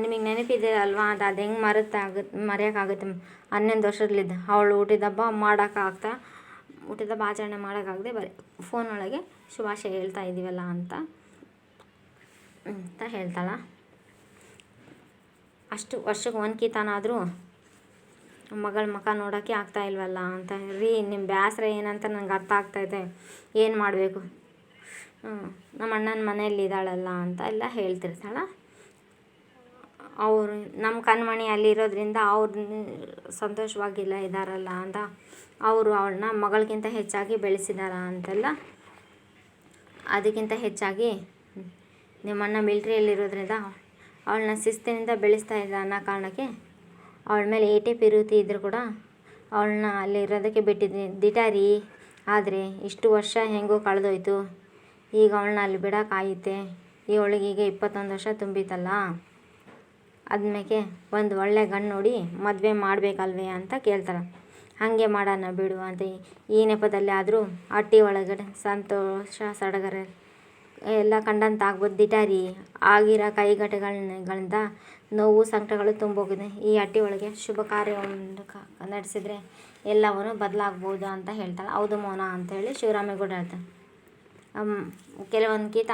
ನಿಮಗೆ ನೆನಪಿದೆ ಅಲ್ವಾ ಅದು ಹೆಂಗೆ ಮರೆಯೋಕ್ಕಾಗುತ್ತೆ, 11 ವರ್ಷದಲ್ಲಿದ್ದ ಅವಳು ಹುಟ್ಟಿದ ಹಬ್ಬ ಆಚರಣೆ ಮಾಡೋಕ್ಕಾಗದೆ ಬರೀ ಫೋನ್ ಒಳಗೆ ಶುಭಾಶಯ ಹೇಳ್ತಾ ಇದ್ದೀವಲ್ಲ ಅಂತ ಹೇಳ್ತಾಳೆ. ಅಷ್ಟು ವರ್ಷಕ್ಕೆ ಒಂದ್ಕಿತಾನಾದರೂ ಮಗಳ ಮುಖ ನೋಡೋಕ್ಕೆ ಆಗ್ತಾ ಇಲ್ವಲ್ಲ ಅಂತ. ರೀ ನಿಮ್ಮ ಬೇಸರ ಏನಂತ ನನಗೆ ಅರ್ಥ ಆಗ್ತಾಯಿದೆ, ಏನು ಮಾಡಬೇಕು, ನಮ್ಮ ಅಣ್ಣನ ಮನೆಯಲ್ಲಿ ಇದ್ದಾಳಲ್ಲ ಅಂತ ಎಲ್ಲ ಹೇಳ್ತಿರ್ತಾಳೆ. ಅವರು ನಮ್ಮ ಕಣ್ಮಣಿ ಅಲ್ಲಿರೋದ್ರಿಂದ ಅವ್ರು ಸಂತೋಷವಾಗಿಲ್ಲ ಇದ್ದಾರಲ್ಲ ಅಂತ ಅವರು ಅವಳನ್ನ ಮಗಳಿಗಿಂತ ಹೆಚ್ಚಾಗಿ ಬೆಳೆಸಿದಾರ ಅಂತೆಲ್ಲ. ಅದಕ್ಕಿಂತ ಹೆಚ್ಚಾಗಿ ನಿಮ್ಮಣ್ಣ ಮಿಲ್ಟ್ರಿಯಲ್ಲಿರೋದ್ರಿಂದ ಅವಳನ್ನ ಶಿಸ್ತಿನಿಂದ ಬೆಳೆಸ್ತಾ ಇದ್ದ ಅನ್ನೋ ಕಾರಣಕ್ಕೆ ಅವಳ ಮೇಲೆ ಏಟೇ ಪಿರುತಿ ಇದ್ದರೂ ಕೂಡ ಅವಳನ್ನ ಅಲ್ಲಿ ಇರೋದಕ್ಕೆ ದಿಟಾರಿ. ಆದರೆ ಇಷ್ಟು ವರ್ಷ ಹೆಂಗೋ ಕಳೆದೋಯ್ತು, ಈಗ ಅವಳನ್ನ ಅಲ್ಲಿ ಬಿಡೋಕ್ಕಾಯಿತೆ, ಇವಳಿಗೀಗ 21 ವರ್ಷ ತುಂಬಿತಲ್ಲ, ಆದ್ಮೇಲೆ ಒಂದು ಒಳ್ಳೆ ಗಂಡು ನೋಡಿ ಮದುವೆ ಮಾಡಬೇಕಲ್ವೇ ಅಂತ ಕೇಳ್ತಾಳೆ. ಹಾಗೆ ಮಾಡೋಣ ಬಿಡು ಅಂತ. ಈ ನೆಪದಲ್ಲಿ ಆದರೂ ಹಟ್ಟಿ ಒಳಗಡೆ ಸಂತೋಷ ಸಡಗರ ಎಲ್ಲ ಕಂಡಂತಾಗ್ಬೋದು. ದಿಟಾರಿ ಆಗಿರೋ ಕೈಘಟನೆಗಳಿಂದ ನೋವು ಸಂಕಟಗಳು ತುಂಬೋಗಿದೆ. ಈ ಹಟ್ಟಿ ಒಳಗೆ ಶುಭ ಕಾರ್ಯವನ್ನು ನಡೆಸಿದರೆ ಎಲ್ಲವೂ ಬದಲಾಗ್ಬೋದು ಅಂತ ಹೇಳ್ತಾಳೆ. ಹೌದು ಮೋನ ಅಂಥೇಳಿ ಶಿವರಾಮೇಗೌಡ ಹೇಳ್ತಾನೆ. ಕೆಲವೊಂದ್ಕಿತ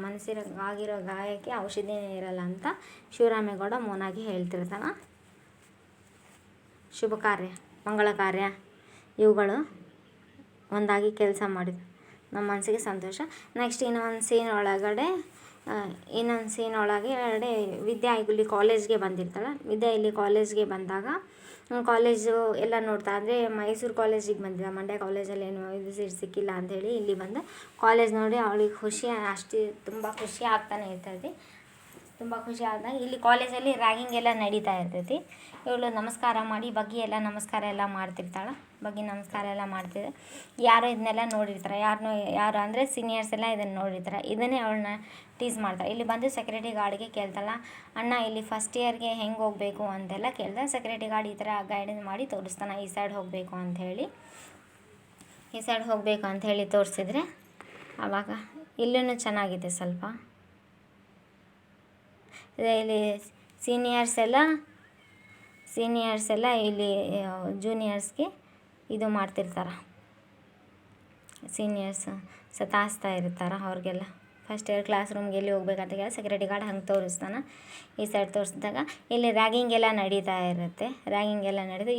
ಮನಸ್ಸಿಗಾಗಿರೋ ಗಾಯಕ್ಕೆ ಔಷಧಿನೇ ಇರಲ್ಲ ಅಂತ ಶಿವರಾಮೇಗೌಡ ಮೋನಾಗಿ ಹೇಳ್ತಿರ್ತಾನೆ. ಶುಭ ಕಾರ್ಯ, ಮಂಗಳ ಕಾರ್ಯ ಇವುಗಳು ಒಂದಾಗಿ ಕೆಲಸ ಮಾಡಿದ್ದು ನಮ್ಮ ಮನಸ್ಸಿಗೆ ಸಂತೋಷ. ನೆಕ್ಸ್ಟ್ ಇನ್ನೊಂದು ಸೀನ್ ಒಳಗಡೆ ವಿದ್ಯಾ ಇಲ್ಲಿ ಕಾಲೇಜ್ಗೆ ಬಂದಿರ್ತಾಳೆ. ವಿದ್ಯಾ ಇಲ್ಲಿ ಕಾಲೇಜ್ಗೆ ಬಂದಾಗ ಕಾಲೇಜು ಎಲ್ಲ ನೋಡ್ತಾ, ಅಂದರೆ ಮೈಸೂರು ಕಾಲೇಜಿಗೆ ಬಂದಿಲ್ಲ, ಮಂಡ್ಯ ಕಾಲೇಜಲ್ಲಿ ಏನು ಇದು ಸೀಟ್ ಸಿಕ್ಕಿಲ್ಲ ಅಂಥೇಳಿ ಇಲ್ಲಿ ಬಂದು ಕಾಲೇಜ್ ನೋಡಿ ಅವಳಿಗೆ ತುಂಬ ಖುಷಿ ಆಗ್ತಾನೆ ಇರ್ತೈತಿ. ತುಂಬ ಖುಷಿ ಆದಾಗ ಇಲ್ಲಿ ಕಾಲೇಜಲ್ಲಿ ರ್ಯಾಗಿಂಗ್ ಎಲ್ಲ ನಡೀತಾ ಇರ್ತೈತಿ. ಇವಳು ನಮಸ್ಕಾರ ಮಾಡಿ ಎಲ್ಲ ನಮಸ್ಕಾರ ಎಲ್ಲ ಮಾಡ್ತಿರ್ತಾಳೆ. ನಮಸ್ಕಾರ ಎಲ್ಲ ಮಾಡ್ತಿದ್ದೆ ಯಾರೋ ಇದನ್ನೆಲ್ಲ ನೋಡಿರ್ತಾರೆ. ಯಾರು ಅಂದರೆ ಸೀನಿಯರ್ಸ್ ಎಲ್ಲ ಇದನ್ನು ನೋಡಿರ್ತಾರೆ. ಇದನ್ನೇ ಅವಳನ್ನ ಟೀಸ್ ಮಾಡ್ತಾರೆ. ಇಲ್ಲಿ ಬಂದು ಸೆಕ್ಯೂರಿಟಿ ಗಾರ್ಡ್ಗೆ ಕೇಳ್ತಾಳೆ, ಅಣ್ಣ ಇಲ್ಲಿ ಫಸ್ಟ್ ಇಯರ್ಗೆ ಹೆಂಗೆ ಹೋಗಬೇಕು ಅಂತೆಲ್ಲ ಕೇಳ್ದೆ. ಸೆಕ್ಯೂರಿಟಿ ಗಾರ್ಡ್ ಈ ಥರ ಗೈಡೆನ್ಸ್ ಮಾಡಿ ತೋರಿಸ್ತಾನೆ, ಈ ಸೈಡ್ ಹೋಗಬೇಕು ಅಂಥೇಳಿ ತೋರಿಸಿದ್ರೆ ಆವಾಗ ಇಲ್ಲೂ ಚೆನ್ನಾಗಿದೆ ಸ್ವಲ್ಪ. ಇಲ್ಲಿ ಸೀನಿಯರ್ಸ್ ಎಲ್ಲ ಇಲ್ಲಿ ಜೂನಿಯರ್ಸ್ಗೆ ಇದು ಮಾಡ್ತಿರ್ತಾರೆ. ಸೀನಿಯರ್ಸ್ ಸತಾಯಿಸ್ತಾ ಇರ್ತಾರೆ ಅವ್ರಿಗೆಲ್ಲ. ಫಸ್ಟ್ ಇಯರ್ ಕ್ಲಾಸ್ ರೂಮ್ಗೆ ಎಲ್ಲಿ ಹೋಗ್ಬೇಕಂತ ಕೇಳಿ ಸೆಕ್ಯೂರಿಟಿ ಗಾರ್ಡ್ ಹಂಗೆ ತೋರಿಸ್ತಾನೆ. ಈ ಸೈಡ್ ತೋರಿಸಿದಾಗ ಇಲ್ಲಿ ರ್ಯಾಗಿಂಗ್ ಎಲ್ಲ ನಡೀತಾ ಇರುತ್ತೆ.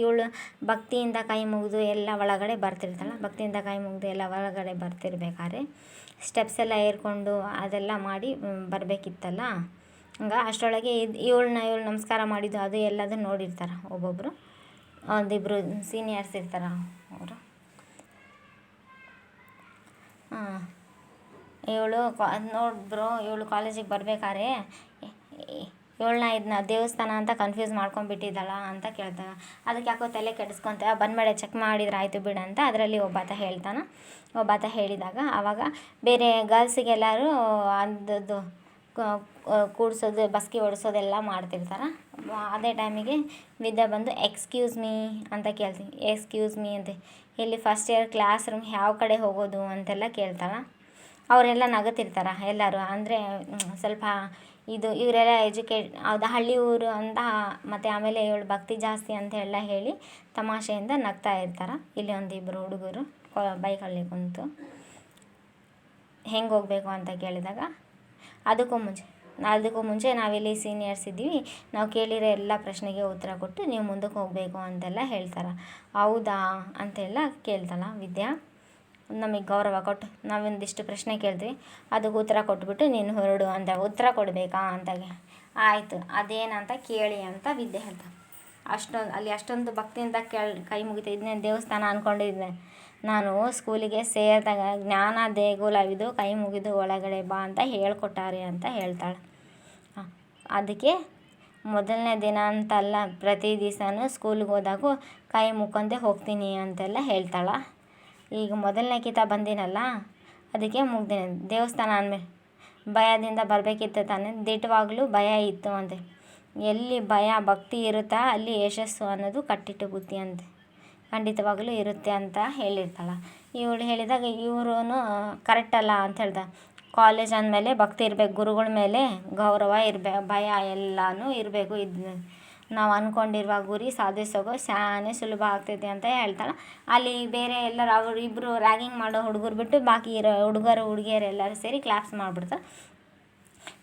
ಇವಳು ಭಕ್ತಿಯಿಂದ ಕೈ ಮುಗಿದು ಎಲ್ಲ ಒಳಗಡೆ ಬರ್ತಿರ್ತಾಳೆ. ಭಕ್ತಿಯಿಂದ ಕೈ ಮುಗಿದು ಎಲ್ಲ ಒಳಗಡೆ ಬರ್ತಿರ್ಬೇಕಾದ್ರೆ ಸ್ಟೆಪ್ಸ್ ಎಲ್ಲ ಏರ್ಕೊಂಡು ಅದೆಲ್ಲ ಮಾಡಿ ಬರಬೇಕಿತ್ತಲ್ಲ. ಹಂಗೆ ಅಷ್ಟರೊಳಗೆ ಇವಳು ನಮಸ್ಕಾರ ಮಾಡಿದ್ದು ಅದು ಎಲ್ಲದೂ ನೋಡಿರ್ತಾರೆ ಒಬ್ಬೊಬ್ಬರು. ಒಂದಿಬ್ಬರು ಸೀನಿಯರ್ಸ್ ಇರ್ತಾರೆ ಅವರು. ಇವಳು ನೋಡಿದ್ರು ಇವಳು ಕಾಲೇಜಿಗೆ ಬರ್ಬೇಕಾದ್ರೆ ಇದನ್ನ ದೇವಸ್ಥಾನ ಅಂತ ಕನ್ಫ್ಯೂಸ್ ಮಾಡ್ಕೊಂಡ್ಬಿಟ್ಟಿದ್ದಾಳ ಅಂತ ಕೇಳ್ತಾಳೆ. ಅದಕ್ಕೆ ಯಾಕೋ ತಲೆ ಕೆಡಿಸ್ಕೊತ ಬಂದಬೇಡ ಚೆಕ್ ಮಾಡಿದ್ರೆ ಆಯಿತು ಬಿಡು ಅಂತ ಅದರಲ್ಲಿ ಒಬ್ಬಾತ ಹೇಳ್ತಾನೆ. ಒಬ್ಬಾತ ಹೇಳಿದಾಗ ಆವಾಗ ಬೇರೆ ಗರ್ಲ್ಸಿಗೆಲ್ಲರೂ ಅಂಥದ್ದು ಕೂಡಿಸೋದು ಬಸ್ಕಿ ಹೊಡಿಸೋದೆಲ್ಲ ಮಾಡ್ತಿರ್ತಾರೆ. ಅದೇ ಟೈಮಿಗೆ ವಿದ್ಯಾ ಬಂದು ಎಕ್ಸ್ಕ್ಯೂಸ್ ಮೀ ಅಂತ ಕೇಳ್ತೀನಿ. ಎಕ್ಸ್ಕ್ಯೂಸ್ ಮೀ ಅಂತ ಇಲ್ಲಿ ಫಸ್ಟ್ ಇಯರ್ ಕ್ಲಾಸ್ ರೂಮ್ ಯಾವ ಕಡೆ ಹೋಗೋದು ಅಂತೆಲ್ಲ ಕೇಳ್ತಾಳೆ. ಅವರೆಲ್ಲ ನಗುತ್ತಿರ್ತಾರೆ ಎಲ್ಲರೂ. ಅಂದರೆ ಸ್ವಲ್ಪ ಇವರೆಲ್ಲ ಅದು ಹಳ್ಳಿ ಊರು ಅಂತ ಮತ್ತು ಆಮೇಲೆ ಇವಳು ಭಕ್ತಿ ಜಾಸ್ತಿ ಅಂತ ಎಲ್ಲ ಹೇಳಿ ತಮಾಷೆಯಿಂದ ನಗ್ತಾ ಇರ್ತಾರೆ. ಇಲ್ಲಿ ಒಂದಿಬ್ಬರು ಹುಡುಗರು ಬೈಕಲ್ಲಿ ಕುಂತು ಹೆಂಗೆ ಹೋಗಬೇಕು ಅಂತ ಕೇಳಿದಾಗ ಅದಕ್ಕೂ ಮುಂಚೆ ನಾವಿಲ್ಲಿ ಸೀನಿಯರ್ಸ್ ಇದ್ದೀವಿ, ನಾವು ಕೇಳಿರೋ ಎಲ್ಲ ಪ್ರಶ್ನೆಗೆ ಉತ್ತರ ಕೊಟ್ಟು ನೀವು ಮುಂದಕ್ಕೆ ಹೋಗಬೇಕು ಅಂತೆಲ್ಲ ಹೇಳ್ತಾರೆ. ಹೌದಾ ಅಂತೆಲ್ಲ ಕೇಳ್ತಾಳೆ ವಿದ್ಯಾ. ನಮಗೆ ಗೌರವ ಕೊಟ್ಟು ನಾವೊಂದಿಷ್ಟು ಪ್ರಶ್ನೆ ಕೇಳ್ತೀವಿ, ಅದಕ್ಕೆ ಉತ್ತರ ಕೊಟ್ಬಿಟ್ಟು ನೀನು ಹೊರಡು ಅಂತ. ಉತ್ತರ ಕೊಡಬೇಕಾ ಅಂತಾಗೆ ಆಯಿತು ಅದೇನಂತ ಕೇಳಿ ಅಂತ ವಿದ್ಯೆ ಹೇಳ್ತಾಳೆ. ಅಷ್ಟೊಂದು ಭಕ್ತಿಯಿಂದ ಕೈ ಮುಗಿತಾ ಇದನ್ನೇ ದೇವಸ್ಥಾನ ಅಂದ್ಕೊಂಡಿದ್ದೆ ನಾನು. ಸ್ಕೂಲಿಗೆ ಸೇರಿದಾಗ ಜ್ಞಾನ ದೇಗುಲವಿದು ಕೈ ಮುಗಿದು ಒಳಗಡೆ ಬಾ ಅಂತ ಹೇಳ್ಕೊಟ್ಟಾರೆ ಅಂತ ಹೇಳ್ತಾಳೆ. ಅದಕ್ಕೆ ಮೊದಲನೇ ದಿನ ಅಂತಲ್ಲ, ಪ್ರತಿ ದಿವಸನೂ ಸ್ಕೂಲ್ಗೆ ಹೋದಾಗೂ ಕೈ ಮುಕ್ಕೊಂಡೆ ಹೋಗ್ತೀನಿ ಅಂತೆಲ್ಲ ಹೇಳ್ತಾಳೆ. ಈಗ ಮೊದಲನೇ ಕಿತ ಬಂದಿನಲ್ಲ ಅದಕ್ಕೆ ಮುಗ್ದಿನಿ. ದೇವಸ್ಥಾನ ಅಂದಮೇಲೆ ಭಯದಿಂದ ಬರಬೇಕಿತ್ತು ತಾನೇ, ದಿಟ್ಟವಾಗಲೂ ಭಯ ಇತ್ತು ಅಂತೆ. ಎಲ್ಲಿ ಭಯ ಭಕ್ತಿ ಇರುತ್ತಾ ಅಲ್ಲಿ ಯಶಸ್ಸು ಅನ್ನೋದು ಕಟ್ಟಿಟ್ಟು ಬುತ್ತಿ ಅಂತೆ, ಖಂಡಿತವಾಗಲೂ ಇರುತ್ತೆ ಅಂತ ಹೇಳಿರ್ತಾಳೆ. ಇವಳು ಹೇಳಿದಾಗ ಇವರು ಕರೆಕ್ಟ್ ಅಲ್ಲ ಅಂತ ಹೇಳ್ದ. ಕಾಲೇಜ್ ಅಂದಮೇಲೆ ಭಕ್ತಿ ಇರಬೇಕು, ಗುರುಗಳ ಮೇಲೆ ಗೌರವ ಇರಬೇಕು, ಭಯ ಎಲ್ಲನೂ ಇರಬೇಕು. ಇದು ನಾವು ಅಂದ್ಕೊಂಡಿರುವ ಗುರಿ ಸಾಧಿಸೋಗೋ ಶಾನೆ ಸುಲಭ ಆಗ್ತೈತಿ ಅಂತ ಹೇಳ್ತಾಳೆ. ಅಲ್ಲಿ ಬೇರೆ ಎಲ್ಲರೂ ಅವರು ಇಬ್ಬರು ರ್ಯಾಗಿಂಗ್ ಮಾಡೋ ಹುಡುಗರು ಬಿಟ್ಟು ಬಾಕಿ ಇರೋ ಹುಡುಗಿಯರು ಎಲ್ಲರೂ ಸೇರಿ ಕ್ಲಾಪ್ಸ್ ಮಾಡಿಬಿಡ್ತಾರೆ.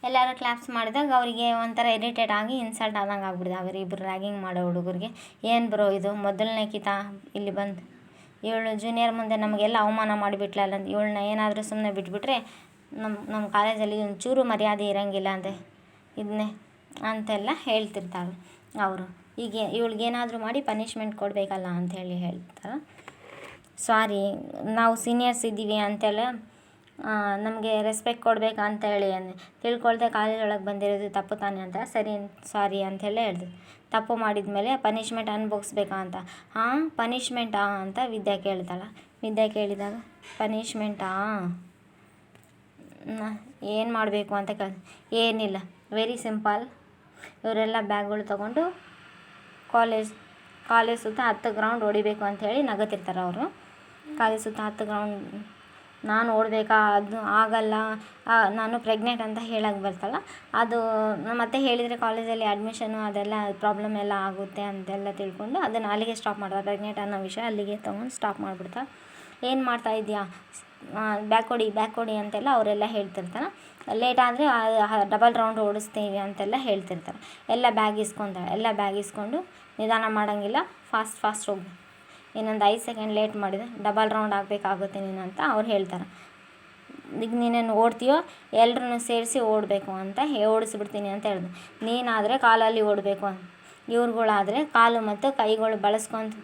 ಎಲ್ಲರೂ ಕ್ಲಾಪ್ಸ್ ಮಾಡಿದಾಗ ಅವರಿಗೆ ಒಂಥರ ಇರಿಟೇಟ್ ಆಗಿ ಇನ್ಸಲ್ಟ್ ಆದಂಗೆ ಆಗ್ಬಿಡ್ದು. ಅವರಿಬ್ಬರು ರ್ಯಾಗಿಂಗ್ ಮಾಡೋ ಹುಡುಗರಿಗೆ. ಏನು ಬ್ರೋ ಇದು ಮೊದಲನೇ ಕಿತ ಇಲ್ಲಿ ಬಂದು ಇವಳು ಜೂನಿಯರ್ ಮುಂದೆ ನಮಗೆಲ್ಲ ಅವಮಾನ ಮಾಡಿಬಿಟ್ಲಲ್ಲ ಅಂತ. ಇವಳನ್ನ ಏನಾದರೂ ಸುಮ್ಮನೆ ಬಿಟ್ಬಿಟ್ರೆ ನಮ್ಮ ಕಾಲೇಜಲ್ಲಿ ಒಂಚೂರು ಮರ್ಯಾದೆ ಇರೋಂಗಿಲ್ಲ ಅಂತೆ ಇದನ್ನೇ ಅಂತೆಲ್ಲ ಹೇಳ್ತಿರ್ತಾಳೆ ಅವರು. ಈಗ ಇವಳಿಗೇನಾದರೂ ಮಾಡಿ ಪನಿಷ್ಮೆಂಟ್ ಕೊಡಬೇಕಲ್ಲ ಅಂಥೇಳಿ ಹೇಳ್ತಾರೆ. ಸಾರಿ ನಾವು ಸೀನಿಯರ್ಸ್ ಇದ್ದೀವಿ ಅಂತೆಲ್ಲ ನಮಗೆ ರೆಸ್ಪೆಕ್ಟ್ ಕೊಡಬೇಕಾ ಅಂತೇಳಿ ತಿಳ್ಕೊಳ್ದೆ ಕಾಲೇಜ್ ಒಳಗೆ ಬಂದಿರೋದು ತಪ್ಪು ತಾನೆ ಅಂತ. ಸರಿ ಸಾರಿ ಅಂತೆಲ್ಲ ಹೇಳ್ದೆ. ತಪ್ಪು ಮಾಡಿದ ಮೇಲೆ ಪನಿಷ್ಮೆಂಟ್ ಅನುಭವಿಸ್ಬೇಕಾ ಅಂತ. ಪನಿಷ್ಮೆಂಟಾ ಅಂತ ವಿದ್ಯಾ ಕೇಳ್ತಾಳೆ. ವಿದ್ಯಾ ಕೇಳಿದಾಗ ಪನಿಷ್ಮೆಂಟಾ ಏನು ಮಾಡಬೇಕು ಅಂತ ಏನಿಲ್ಲ, ವೆರಿ ಸಿಂಪಲ್. ಇವರೆಲ್ಲ ಬ್ಯಾಗ್ಗಳು ತೊಗೊಂಡು ಕಾಲೇಜ್ ಸುತ್ತ 10 ರೌಂಡ್ ಹೊಡಿಬೇಕು ಅಂಥೇಳಿ ನಗುತ್ತಿರ್ತಾರೆ ಅವರು. ಕಾಲೇಜ್ ಸುತ್ತ 10 ರೌಂಡ್ ನಾನು ಓಡಬೇಕಾ, ಅದು ಆಗಲ್ಲ, ನಾನು ಪ್ರೆಗ್ನೆಂಟ್ ಅಂತ ಹೇಳಕ್ಕೆ ಬರ್ತಲ್ಲ. ಅದು ಮತ್ತೆ ಹೇಳಿದರೆ ಕಾಲೇಜಲ್ಲಿ ಅಡ್ಮಿಷನು ಅದೆಲ್ಲ ಪ್ರಾಬ್ಲಮ್ ಎಲ್ಲ ಆಗುತ್ತೆ ಅಂತೆಲ್ಲ ತಿಳ್ಕೊಂಡು ಅದನ್ನು ಅಲ್ಲಿಗೆ ಸ್ಟಾಪ್ ಮಾಡ್ತಾರೆ. ಪ್ರೆಗ್ನೆಂಟ್ ಅನ್ನೋ ವಿಷಯ ಅಲ್ಲಿಗೆ ತೊಗೊಂಡು ಸ್ಟಾಪ್ ಮಾಡಿಬಿಡ್ತಾರೆ. ಏನು ಮಾಡ್ತಾ ಇದೆಯಾ, ಬ್ಯಾಕ್ ಕೊಡಿ ಅಂತೆಲ್ಲ ಅವರೆಲ್ಲ ಹೇಳ್ತಿರ್ತಾರೆ. ಲೇಟ್ ಆದರೆ ಡಬಲ್ ರೌಂಡ್ ಓಡಿಸ್ತೀವಿ ಅಂತೆಲ್ಲ ಹೇಳ್ತಿರ್ತಾರೆ. ಎಲ್ಲ ಬ್ಯಾಗ್ ಇಸ್ಕೊಂಡು ನಿಧಾನ ಮಾಡೋಂಗಿಲ್ಲ, ಫಾಸ್ಟ್ ಹೋಗಿ, ಇನ್ನೊಂದು 5 ಸೆಕೆಂಡ್ ಲೇಟ್ ಮಾಡಿದೆ ಡಬಲ್ ರೌಂಡ್ ಆಗಬೇಕಾಗುತ್ತೆ ನೀನು ಅಂತ ಅವ್ರು ಹೇಳ್ತಾರೆ. ಈಗ ನೀನೇನು ಓಡ್ತೀಯೋ ಎಲ್ಲರೂ ಸೇರಿಸಿ ಓಡಬೇಕು ಅಂತ ಓಡಿಸ್ಬಿಡ್ತೀನಿ ಅಂತ ಹೇಳಿದೆ. ನೀನಾದರೆ ಕಾಲಲ್ಲಿ ಓಡಬೇಕು ಅಂತ, ಇವ್ರುಗಳಾದರೆ ಕಾಲು ಮತ್ತು ಕೈಗಳು ಬಳಸ್ಕೊಂಡು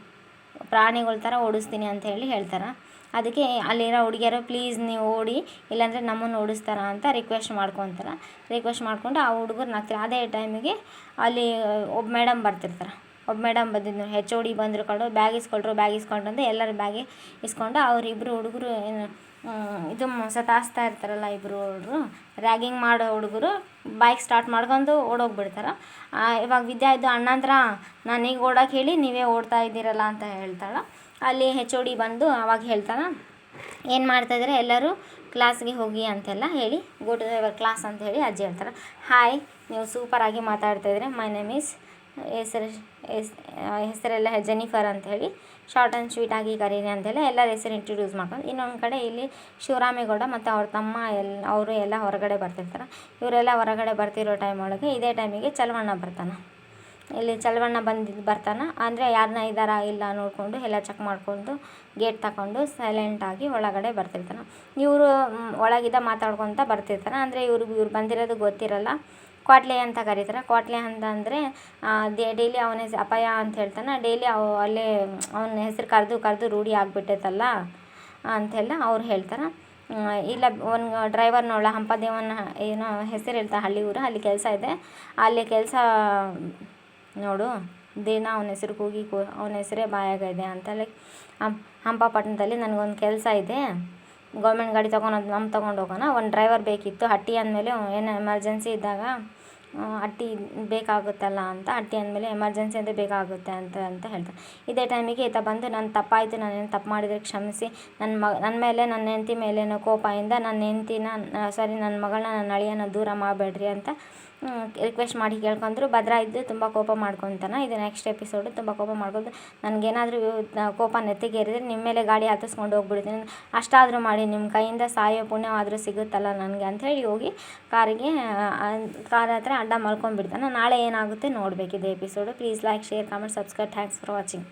ಪ್ರಾಣಿಗಳ ಥರ ಓಡಿಸ್ತೀನಿ ಅಂತ ಹೇಳ್ತಾರೆ. ಅದಕ್ಕೆ ಅಲ್ಲಿರೋ ಹುಡುಗಿಯರು ಪ್ಲೀಸ್ ನೀವು ಓಡಿ, ಇಲ್ಲಾಂದರೆ ನಮ್ಮನ್ನು ಓಡಿಸ್ತಾರ ಅಂತ ರಿಕ್ವೆಸ್ಟ್ ಮಾಡ್ಕೊಂಡು ಆ ಹುಡುಗರು ನಗ್ತಾರೆ. ಅದೇ ಟೈಮಿಗೆ ಅಲ್ಲಿ ಒಬ್ಬ ಮೇಡಮ್ ಬರ್ತಿರ್ತಾರೆ. ಒಬ್ಬ ಮೇಡಮ್ ಬಂದಿದ್ದು HOD ಬಂದರು ಬ್ಯಾಗ್ ಇಸ್ಕೊಂಡ್ರು ಅಂತ ಎಲ್ಲರ ಬ್ಯಾಗೆ ಇಸ್ಕೊಂಡು ಅವರಿಬ್ಬರು ಹುಡುಗರು ಇದು ಸತಾಯಿಸ್ತಾ ಇರ್ತಾರಲ್ಲ, ಇಬ್ಬರು ಹುಡುಗರು ರ್ಯಾಗಿಂಗ್ ಮಾಡೋ ಹುಡುಗರು ಬೈಕ್ ಸ್ಟಾರ್ಟ್ ಮಾಡ್ಕೊಂಡು ಓಡೋಗ್ಬಿಡ್ತಾರೆ. ಇವಾಗ ವಿದ್ಯಾ ಇದ್ದು ಅಣ್ಣಂದ್ರ ನನಗೆ ಓಡೋಕೆ ಹೇಳಿ ನೀವೇ ಓಡ್ತಾ ಇದ್ದೀರಲ್ಲ ಅಂತ ಹೇಳ್ತಾಳೆ. ಅಲ್ಲಿ HOD ಬಂದು ಅವಾಗ ಹೇಳ್ತಾನೆ, ಏನು ಮಾಡ್ತಾಯಿದ್ದಾರೆ ಎಲ್ಲರೂ ಕ್ಲಾಸ್ಗೆ ಹೋಗಿ ಅಂತೆಲ್ಲ ಹೇಳಿ ಗೋ ಟು ಯುವರ್ ಕ್ಲಾಸ್ ಅಂತ ಹೇಳಿ ಅಜ್ಜಿ ಹೇಳ್ತಾರೆ. ಹಾಯ್, ನೀವು ಸೂಪರಾಗಿ ಮಾತಾಡ್ತಾಯಿದ್ರೆ, ಮೈ ನೇಮ್ ಈಸ್ ಹೆಸರೆಲ್ಲ ಜೆನಿಫರ್ ಅಂತ ಹೇಳಿ ಶಾರ್ಟ್ ಆ್ಯಂಡ್ ಸ್ವೀಟಾಗಿ ಕರೀರಿ ಅಂತೆಲ್ಲ ಎಲ್ಲರ ಹೆಸರು ಇಂಟ್ರೊಡ್ಯೂಸ್ ಮಾಡ್ಕೊಂಡು, ಇನ್ನೊಂದು ಕಡೆ ಇಲ್ಲಿ ಶಿವರಾಮೇಗೌಡ ಮತ್ತು ಅವ್ರ ತಮ್ಮ ಅವರು ಎಲ್ಲ ಹೊರಗಡೆ ಬರ್ತಿರ್ತಾರೆ. ಇವರೆಲ್ಲ ಹೊರಗಡೆ ಬರ್ತಿರೋ ಟೈಮ್ ಒಳಗೆ ಇದೇ ಟೈಮಿಗೆ ಚಲವಣ್ಣ ಬರ್ತಾನೆ. ಇಲ್ಲಿ ಚಲವಣ್ಣ ಬರ್ತಾನೆ ಅಂದರೆ ಯಾರನ್ನ ಇದ್ದಾರಾ ಇಲ್ಲ ನೋಡಿಕೊಂಡು ಎಲ್ಲ ಚೆಕ್ ಮಾಡಿಕೊಂಡು ಗೇಟ್ ತಗೊಂಡು ಸೈಲೆಂಟಾಗಿ ಒಳಗಡೆ ಬರ್ತಿರ್ತಾನೆ. ಇವರು ಒಳಗಿದ್ದ ಮಾತಾಡ್ಕೊತ ಬರ್ತಿರ್ತಾನೆ. ಅಂದರೆ ಇವ್ರು ಬಂದಿರೋದು ಗೊತ್ತಿರಲ್ಲ. ಕ್ವಾಟ್ಲೆ ಅಂತ ಕರೀತಾರೆ. ಕ್ವಾಟ್ಲೆ ಅಂತ ಅಂದರೆ ಡೈಲಿ ಅವನ ಹೆಸರು ಅಪಾಯ ಅಂತ ಹೇಳ್ತಾನೆ. ಡೈಲಿ ಅಲ್ಲೇ ಅವನ ಹೆಸರು ಕರೆದು ರೂಢಿ ಆಗಿಬಿಟ್ಟೈತಲ್ಲ ಅಂತೆಲ್ಲ ಅವ್ರು ಹೇಳ್ತಾರೆ. ಇಲ್ಲ ಒಂದು ಡ್ರೈವರ್ನೊಳ ಹಂಪದೇವನ ಏನೋ ಹೆಸರು ಹೇಳ್ತಾರೆ, ಹಳ್ಳಿ ಊರು, ಅಲ್ಲಿ ಕೆಲಸ ಇದೆ. ಅಲ್ಲಿ ಕೆಲಸ ನೋಡು, ದಿನ ಅವನ ಹೆಸರು ಕೂಗಿ ಅವನ ಹೆಸರೇ ಬಾಯಾಗಿದೆ ಅಂತೇಳಿ, ಹಂಪಪಟ್ಟಣದಲ್ಲಿ ನನಗೊಂದು ಕೆಲಸ ಇದೆ, ಗೌರ್ಮೆಂಟ್ ಗಾಡಿ ತೊಗೊಂಡು ಹೋಗೋಣ, ಒಂದು ಡ್ರೈವರ್ ಬೇಕಿತ್ತು, ಹಟ್ಟಿ ಅಂದಮೇಲೆ ಏನು ಎಮರ್ಜೆನ್ಸಿ ಇದ್ದಾಗ ಹಟ್ಟಿ ಬೇಕಾಗುತ್ತಲ್ಲ ಅಂತ, ಹಟ್ಟಿ ಅಂದಮೇಲೆ ಎಮರ್ಜೆನ್ಸಿ ಅಂತ ಬೇಕಾಗುತ್ತೆ ಅಂತ ಹೇಳ್ತಾರೆ. ಇದೇ ಟೈಮಿಗೆ ಈತ ಬಂದು ನನ್ನ ತಪ್ಪಾಯಿತು, ನಾನೇನು ತಪ್ಪು ಮಾಡಿದರೆ ಕ್ಷಮಿಸಿ, ನನ್ನ ಮೇಲೆ ನನ್ನ ಹೆಂಡತಿ ಮೇಲೇನೋ ಕೋಪದಿಂದ ನನ್ನ ಮಗಳನ್ನ ನನ್ನ ಅಳಿಯನ ದೂರ ಮಾಡಬೇಡ್ರಿ ಅಂತ ರಿಕ್ವೆಸ್ಟ್ ಮಾಡಿ ಕೇಳ್ಕೊಂಡ್ರು. ಭದ್ರ ಇದ್ದು ತುಂಬ ಕೋಪ ಮಾಡ್ಕೊತಾನೆ. ಇದು ನೆಕ್ಸ್ಟ್ ಎಪಿಸೋಡು. ತುಂಬ ಕೋಪ ಮಾಡ್ಕೊಂಡು, ನನಗೇನಾದರೂ ಕೋಪ ನೆತ್ತಿಗೇರಿದ್ರೆ ನಿಮ್ಮ ಮೇಲೆ ಗಾಡಿ ಹತ್ತಿಸ್ಕೊಂಡು ಹೋಗ್ಬಿಡ್ತೀನಿ, ಅಷ್ಟಾದರೂ ಮಾಡಿ, ನಿಮ್ಮ ಕೈಯಿಂದ ಸಾಯೋ ಪುಣ್ಯವಾದರೂ ಸಿಗುತ್ತಲ್ಲ ನನಗೆ ಅಂಥೇಳಿ ಹೋಗಿ ಕಾರ್ ಹತ್ರ ಅಡ್ಡ ಮಲ್ಕೊಂಡ್ಬಿಡ್ತಾನೆ. ನಾಳೆ ಏನಾಗುತ್ತೆ ನೋಡಬೇಕಿದೆ episode. Please like, share, comment, subscribe. Thanks for watching.